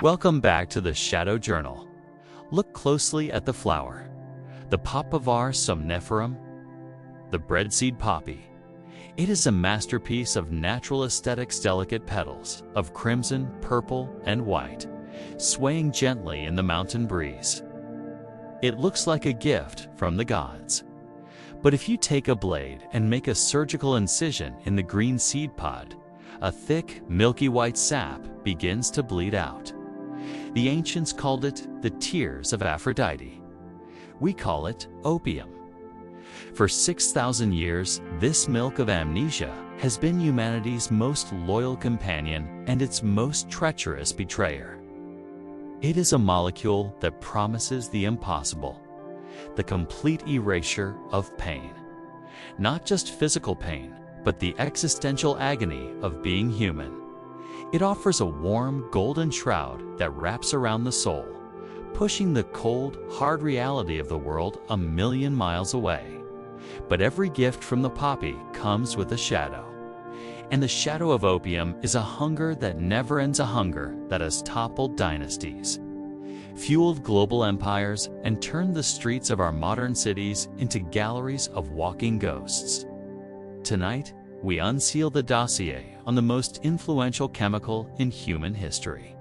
Welcome back to the Shadow Journal. Look closely at the flower. The Papaver somniferum, the breadseed poppy. It is a masterpiece of natural aesthetics, delicate petals of crimson, purple, and white, swaying gently in the mountain breeze. It looks like a gift from the gods. But if you take a blade and make a surgical incision in the green seed pod, a thick, milky white sap begins to bleed out. The ancients called it the tears of Aphrodite. We call it opium. For 6,000 years, this milk of amnesia has been humanity's most loyal companion and its most treacherous betrayer. It is a molecule that promises the impossible, the complete erasure of pain. Not just physical pain, but the existential agony of being human. It offers a warm, golden shroud that wraps around the soul, pushing the cold, hard reality of the world a million miles away. But every gift from the poppy comes with a shadow. And the shadow of opium is a hunger that never ends, a hunger that has toppled dynasties, fueled global empires, and turned the streets of our modern cities into galleries of walking ghosts. Tonight, we unseal the dossier on the most influential chemical in human history.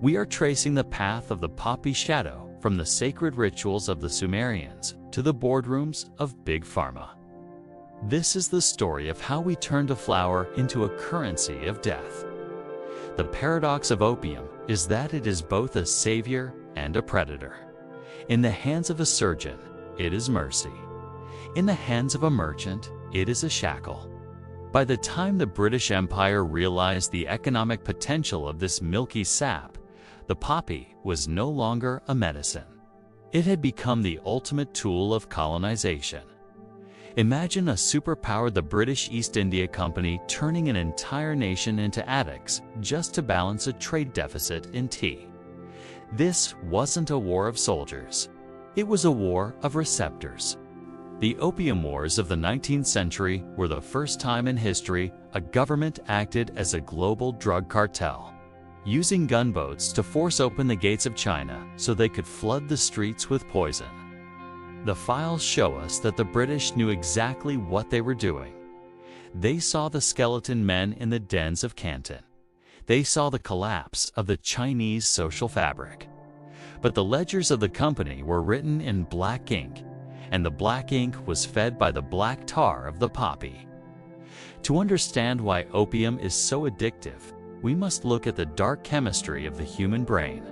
We are tracing the path of the poppy shadow from the sacred rituals of the Sumerians to the boardrooms of Big Pharma. This is the story of how we turned a flower into a currency of death. The paradox of opium is that it is both a savior and a predator. In the hands of a surgeon, it is mercy. In the hands of a merchant, it is a shackle. By the time the British Empire realized the economic potential of this milky sap, the poppy was no longer a medicine. It had become the ultimate tool of colonization. Imagine a superpower, the British East India Company, turning an entire nation into addicts just to balance a trade deficit in tea. This wasn't a war of soldiers. It was a war of receptors. The Opium Wars of the 19th century were the first time in history a government acted as a global drug cartel, using gunboats to force open the gates of China so they could flood the streets with poison. The files show us that the British knew exactly what they were doing. They saw the skeleton men in the dens of Canton. They saw the collapse of the Chinese social fabric. But the ledgers of the company were written in black ink, and the black ink was fed by the black tar of the poppy. To understand why opium is so addictive, we must look at the dark chemistry of the human brain.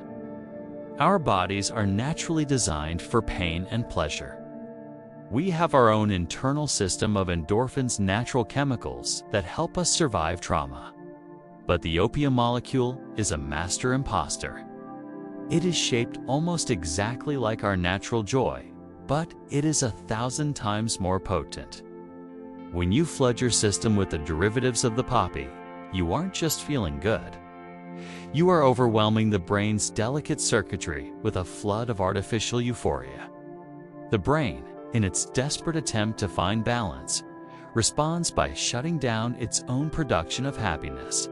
Our bodies are naturally designed for pain and pleasure. We have our own internal system of endorphins, natural chemicals that help us survive trauma. But the opium molecule is a master imposter. It is shaped almost exactly like our natural joy, but it is 1,000 times more potent. When you flood your system with the derivatives of the poppy, you aren't just feeling good. You are overwhelming the brain's delicate circuitry with a flood of artificial euphoria. The brain, in its desperate attempt to find balance, responds by shutting down its own production of happiness.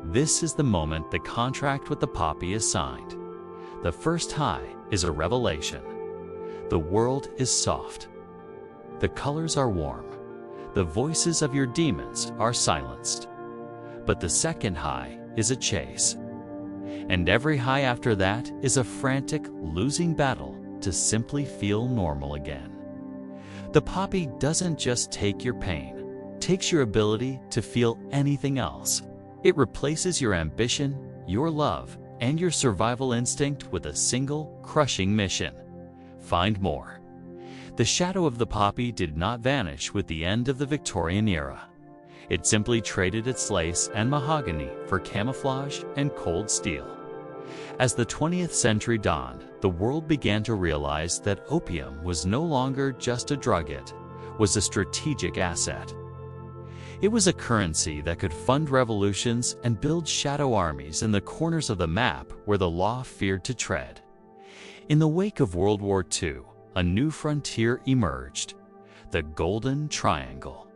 This is the moment the contract with the poppy is signed. The first high is a revelation. The world is soft. The colors are warm. The voices of your demons are silenced. But the second high is a chase. And every high after that is a frantic, losing battle to simply feel normal again. The poppy doesn't just take your pain, it takes your ability to feel anything else. It replaces your ambition, your love, and your survival instinct with a single, crushing mission. Find more. The shadow of the poppy did not vanish with the end of the Victorian era. It simply traded its lace and mahogany for camouflage and cold steel. As the 20th century dawned, the world began to realize that opium was no longer just a drug, it was a strategic asset. It was a currency that could fund revolutions and build shadow armies in the corners of the map where the law feared to tread. In the wake of World War II, a new frontier emerged, the Golden Triangle.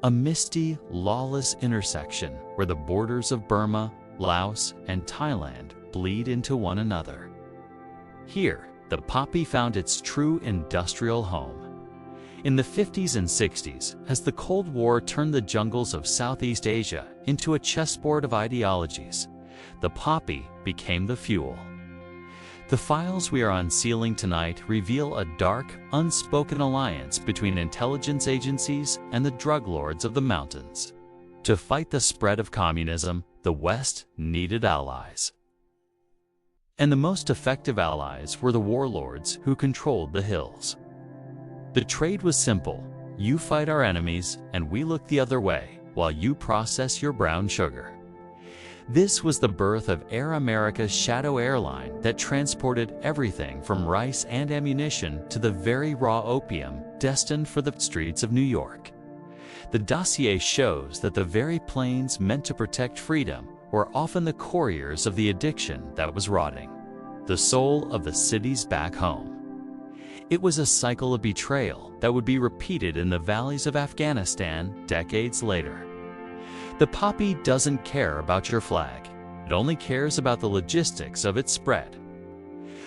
A misty, lawless intersection where the borders of Burma, Laos, and Thailand bleed into one another. Here, the poppy found its true industrial home. In the 50s and 60s, as the Cold War turned the jungles of Southeast Asia into a chessboard of ideologies, the poppy became the fuel. The files we are unsealing tonight reveal a dark, unspoken alliance between intelligence agencies and the drug lords of the mountains. To fight the spread of communism, the West needed allies. And the most effective allies were the warlords who controlled the hills. The trade was simple: you fight our enemies, and we look the other way while you process your brown sugar. This was the birth of Air America's Shadow Airline that transported everything from rice and ammunition to the very raw opium destined for the streets of New York. The dossier shows that the very planes meant to protect freedom were often the couriers of the addiction that was rotting, the soul of the cities back home. It was a cycle of betrayal that would be repeated in the valleys of Afghanistan decades later. The poppy doesn't care about your flag. It only cares about the logistics of its spread.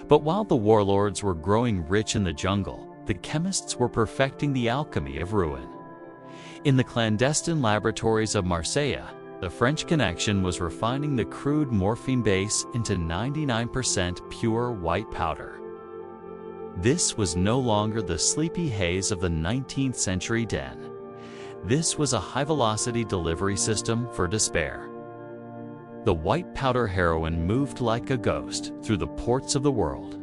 But while the warlords were growing rich in the jungle, the chemists were perfecting the alchemy of ruin. In the clandestine laboratories of Marseille, the French connection was refining the crude morphine base into 99% pure white powder. This was no longer the sleepy haze of the 19th century den. This was a high-velocity delivery system for despair. The white powder heroin moved like a ghost through the ports of the world.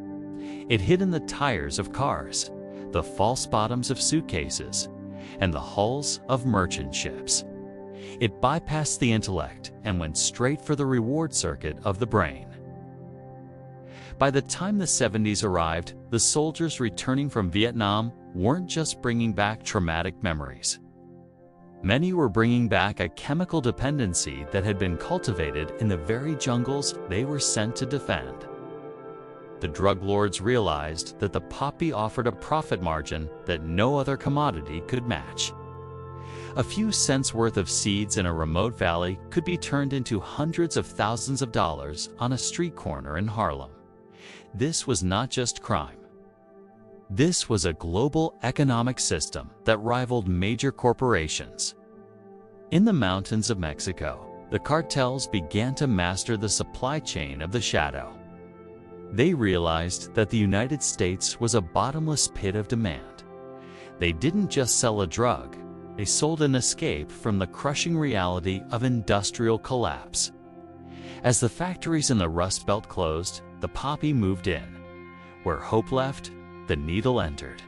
It hid in the tires of cars, the false bottoms of suitcases, and the hulls of merchant ships. It bypassed the intellect and went straight for the reward circuit of the brain. By the time the 70s arrived, the soldiers returning from Vietnam weren't just bringing back traumatic memories. Many were bringing back a chemical dependency that had been cultivated in the very jungles they were sent to defend. The drug lords realized that the poppy offered a profit margin that no other commodity could match. A few cents worth of seeds in a remote valley could be turned into hundreds of thousands of dollars on a street corner in Harlem. This was not just crime. This was a global economic system that rivaled major corporations. In the mountains of Mexico, the cartels began to master the supply chain of the shadow. They realized that the United States was a bottomless pit of demand. They didn't just sell a drug, they sold an escape from the crushing reality of industrial collapse. As the factories in the Rust Belt closed, the poppy moved in. Where hope left, the needle entered.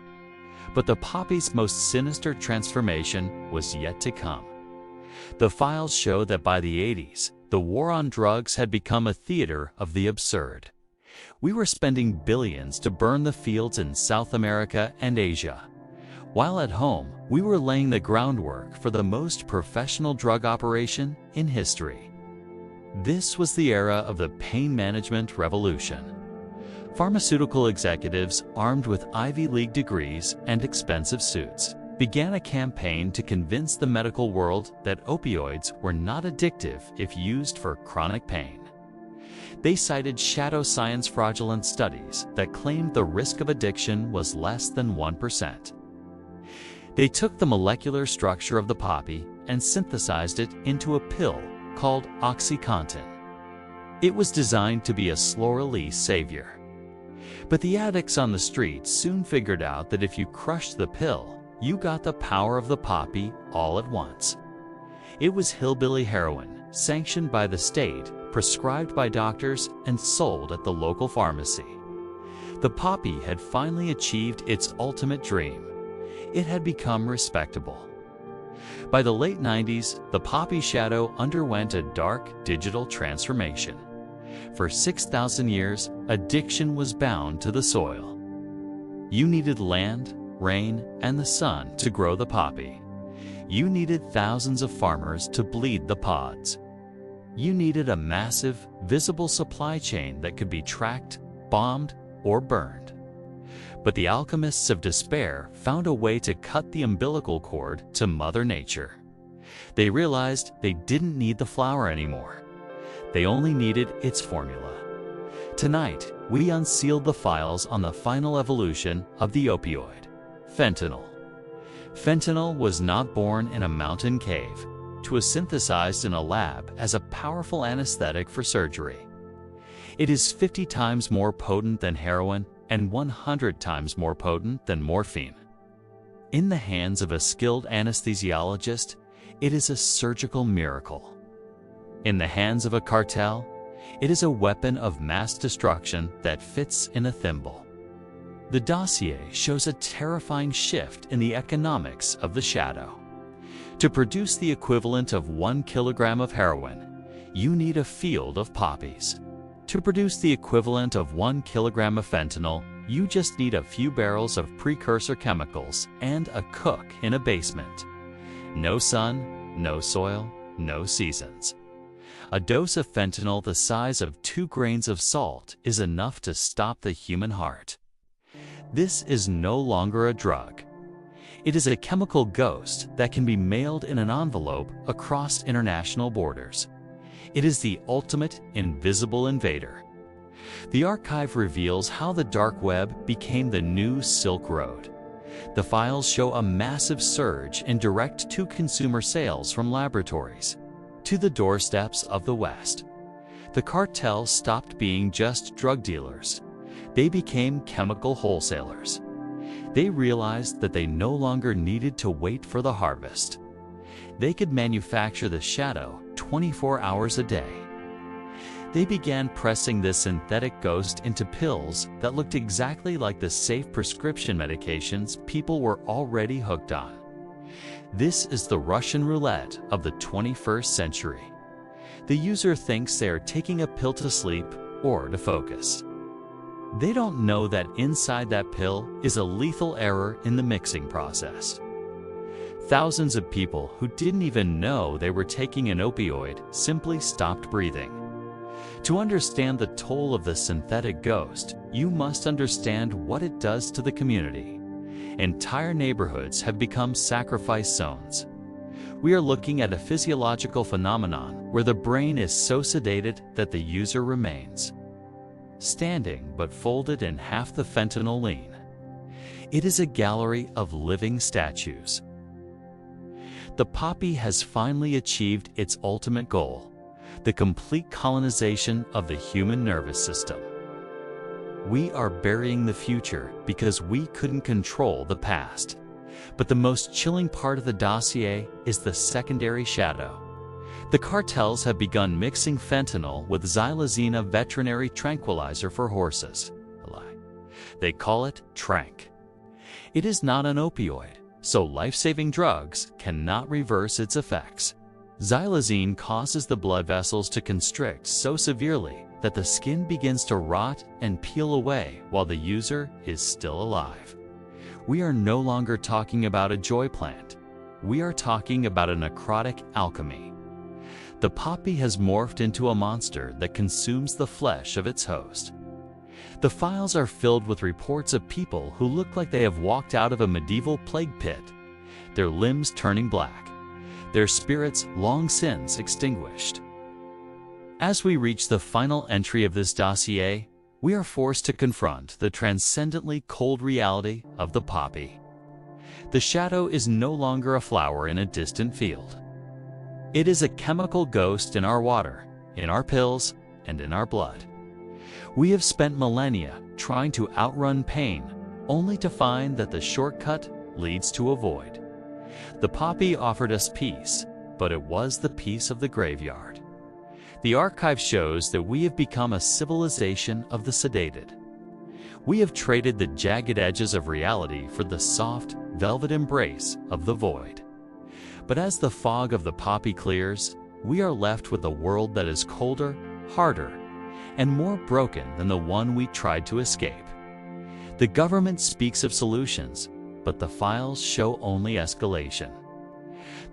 But the poppy's most sinister transformation was yet to come. The files show that by the 80s, the war on drugs had become a theater of the absurd. We were spending billions to burn the fields in South America and Asia. While at home, we were laying the groundwork for the most professional drug operation in history. This was the era of the pain management revolution. Pharmaceutical executives, armed with Ivy League degrees and expensive suits, began a campaign to convince the medical world that opioids were not addictive if used for chronic pain. They cited shadow science fraudulent studies that claimed the risk of addiction was less than 1%. They took the molecular structure of the poppy and synthesized it into a pill called OxyContin. It was designed to be a slow-release savior. But the addicts on the street soon figured out that if you crushed the pill, you got the power of the poppy all at once. It was hillbilly heroin, sanctioned by the state, prescribed by doctors, and sold at the local pharmacy. The poppy had finally achieved its ultimate dream. It had become respectable. By the late 90s, the poppy shadow underwent a dark digital transformation. For 6,000 years, addiction was bound to the soil. You needed land, rain, and the sun to grow the poppy. You needed thousands of farmers to bleed the pods. You needed a massive, visible supply chain that could be tracked, bombed, or burned. But the alchemists of despair found a way to cut the umbilical cord to Mother Nature. They realized they didn't need the flower anymore. They only needed its formula. Tonight, we unsealed the files on the final evolution of the opioid, fentanyl. Fentanyl was not born in a mountain cave. It was synthesized in a lab as a powerful anesthetic for surgery. It is 50 times more potent than heroin and 100 times more potent than morphine. In the hands of a skilled anesthesiologist, it is a surgical miracle. In the hands of a cartel, it is a weapon of mass destruction that fits in a thimble. The dossier shows a terrifying shift in the economics of the shadow. To produce the equivalent of 1 kilogram of heroin, you need a field of poppies. To produce the equivalent of 1 kilogram of fentanyl, you just need a few barrels of precursor chemicals and a cook in a basement. No sun, no soil, no seasons. A dose of fentanyl the size of 2 grains of salt is enough to stop the human heart. This is no longer a drug. It is a chemical ghost that can be mailed in an envelope across international borders. It is the ultimate invisible invader. The archive reveals how the dark web became the new Silk Road. The files show a massive surge in direct-to-consumer sales from laboratories to the doorsteps of the West. The cartels stopped being just drug dealers. They became chemical wholesalers. They realized that they no longer needed to wait for the harvest. They could manufacture the shadow 24 hours a day. They began pressing this synthetic ghost into pills that looked exactly like the safe prescription medications people were already hooked on. This is the Russian roulette of the 21st century. The user thinks they are taking a pill to sleep or to focus. They don't know that inside that pill is a lethal error in the mixing process. Thousands of people who didn't even know they were taking an opioid simply stopped breathing. To understand the toll of the synthetic ghost, you must understand what it does to the community. Entire neighborhoods have become sacrifice zones. We are looking at a physiological phenomenon where the brain is so sedated that the user remains standing but folded in half the fentanyl lean. It is a gallery of living statues. The poppy has finally achieved its ultimate goal, the complete colonization of the human nervous system. We are burying the future because we couldn't control the past. But the most chilling part of the dossier is the secondary shadow. The cartels have begun mixing fentanyl with xylazine, a veterinary tranquilizer for horses. They call it tranq. It is not an opioid, so life-saving drugs cannot reverse its effects. Xylazine causes the blood vessels to constrict so severely that the skin begins to rot and peel away while the user is still alive. We are no longer talking about a joy plant. We are talking about a necrotic alchemy. The poppy has morphed into a monster that consumes the flesh of its host. The files are filled with reports of people who look like they have walked out of a medieval plague pit, their limbs turning black, their spirits long since extinguished. As we reach the final entry of this dossier, we are forced to confront the transcendently cold reality of the poppy. The shadow is no longer a flower in a distant field. It is a chemical ghost in our water, in our pills, and in our blood. We have spent millennia trying to outrun pain, only to find that the shortcut leads to a void. The poppy offered us peace, but it was the peace of the graveyard. The archive shows that we have become a civilization of the sedated. We have traded the jagged edges of reality for the soft, velvet embrace of the void. But as the fog of the poppy clears, we are left with a world that is colder, harder, and more broken than the one we tried to escape. The government speaks of solutions, but the files show only escalation.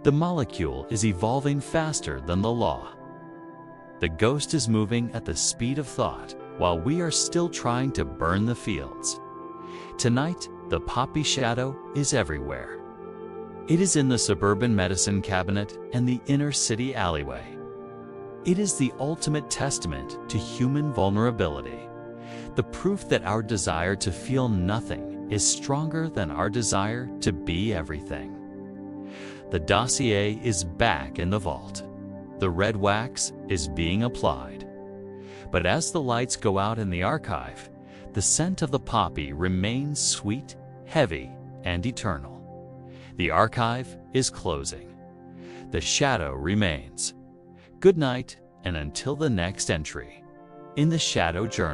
The molecule is evolving faster than the law. The ghost is moving at the speed of thought, while we are still trying to burn the fields. Tonight, the poppy shadow is everywhere. It is in the suburban medicine cabinet and the inner city alleyway. It is the ultimate testament to human vulnerability, the proof that our desire to feel nothing is stronger than our desire to be everything. The dossier is back in the vault. The red wax is being applied. But as the lights go out in the archive, the scent of the poppy remains sweet, heavy, and eternal. The archive is closing. The shadow remains. Good night, and until the next entry in the Shadow Journal.